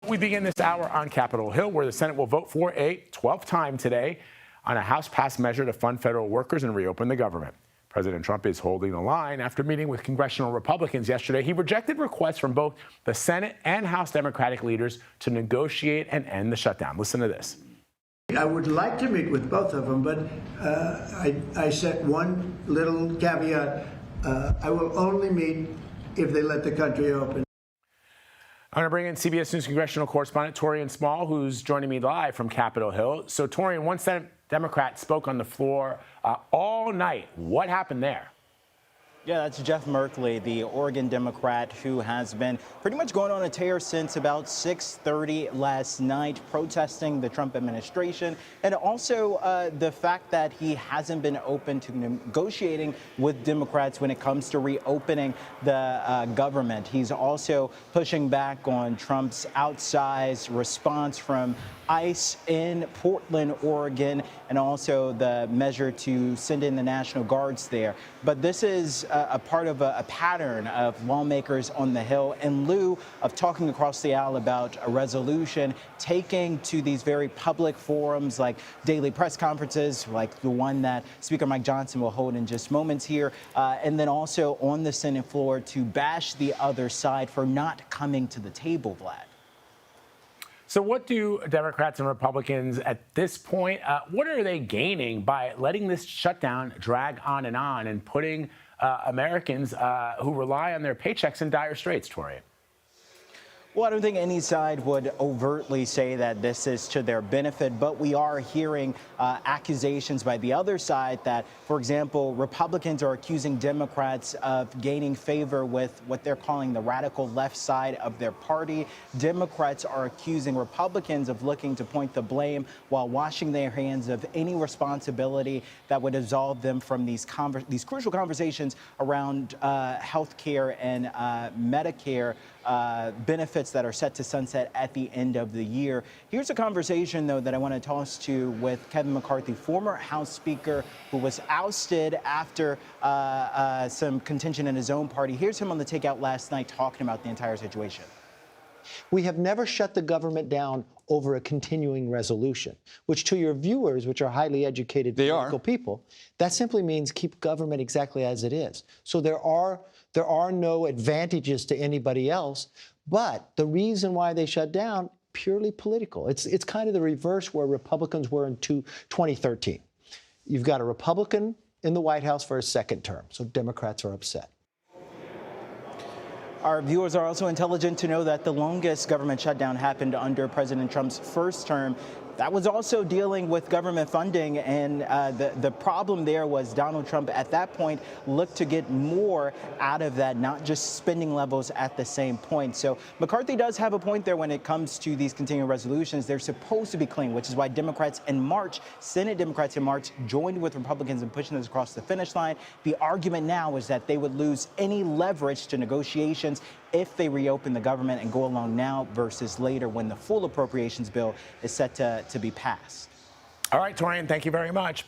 We begin this hour on Capitol Hill, where the Senate will vote for a 12th time today on a House-passed measure to fund federal workers and reopen the government. President Trump is holding the line after meeting with congressional Republicans yesterday. He rejected requests from both the Senate and House Democratic leaders to negotiate and end the shutdown. Listen to this. I would like to meet with both of them, but I set one little caveat. I will only meet if they let the country open. I'm going to bring in CBS News congressional correspondent Taurean Small, who's joining me live from Capitol Hill. So, Taurean, one Senate Democrat spoke on the floor all night. What happened there? Yeah, that's Jeff Merkley, the Oregon Democrat, who has been pretty much going on a tear since about 6:30 last night, protesting the Trump administration and also the fact that he hasn't been open to negotiating with Democrats when it comes to reopening the government. He's also pushing back on Trump's outsized response from ICE in Portland, Oregon, and also the measure to send in the National Guards there. But this is a part of a pattern of lawmakers on the Hill, in lieu of talking across the aisle about a resolution, taking to these very public forums like daily press conferences, like the one that Speaker Mike Johnson will hold in just moments here, and then also on the Senate floor to bash the other side for not coming to the table, Vlad. So what do Democrats and Republicans at this point, what are they gaining by letting this shutdown drag on and putting Americans who rely on their paychecks in dire straits, Taurean? Well, I don't think any side would overtly say that this is to their benefit, but we are hearing accusations by the other side that, for example, Republicans are accusing Democrats of gaining favor with what they're calling the radical left side of their party. Democrats are accusing Republicans of looking to point the blame while washing their hands of any responsibility that would absolve them from these crucial conversations around health care and Medicare benefits that are set to sunset at the end of the year. Here's a conversation, though, that I want to toss to with Kevin McCarthy, former House Speaker who was ousted after some contention in his own party. Here's him on the takeout last night talking about the entire situation. We have never shut the government down over a continuing resolution, which to your viewers, which are highly educated political people, that simply means keep government exactly as it is. So there are no advantages to anybody else, but the reason why they shut down, purely political. It's kind of the reverse where Republicans were in 2013. You've got a Republican in the White House for a second term, so Democrats are upset. Our viewers are also intelligent to know that the longest government shutdown happened under President Trump's first term. That was also dealing with government funding, and the problem there was Donald Trump at that point looked to get more out of that, not just spending levels at the same point. So McCarthy does have a point there when it comes to these continuing resolutions. They're supposed to be clean, which is why Democrats in March, Senate Democrats in March, joined with Republicans in pushing this across the finish line. The argument now is that they would lose any leverage to negotiations if they reopen the government and go along now versus later when the full appropriations bill is set to be passed. All right, Taurean, thank you very much.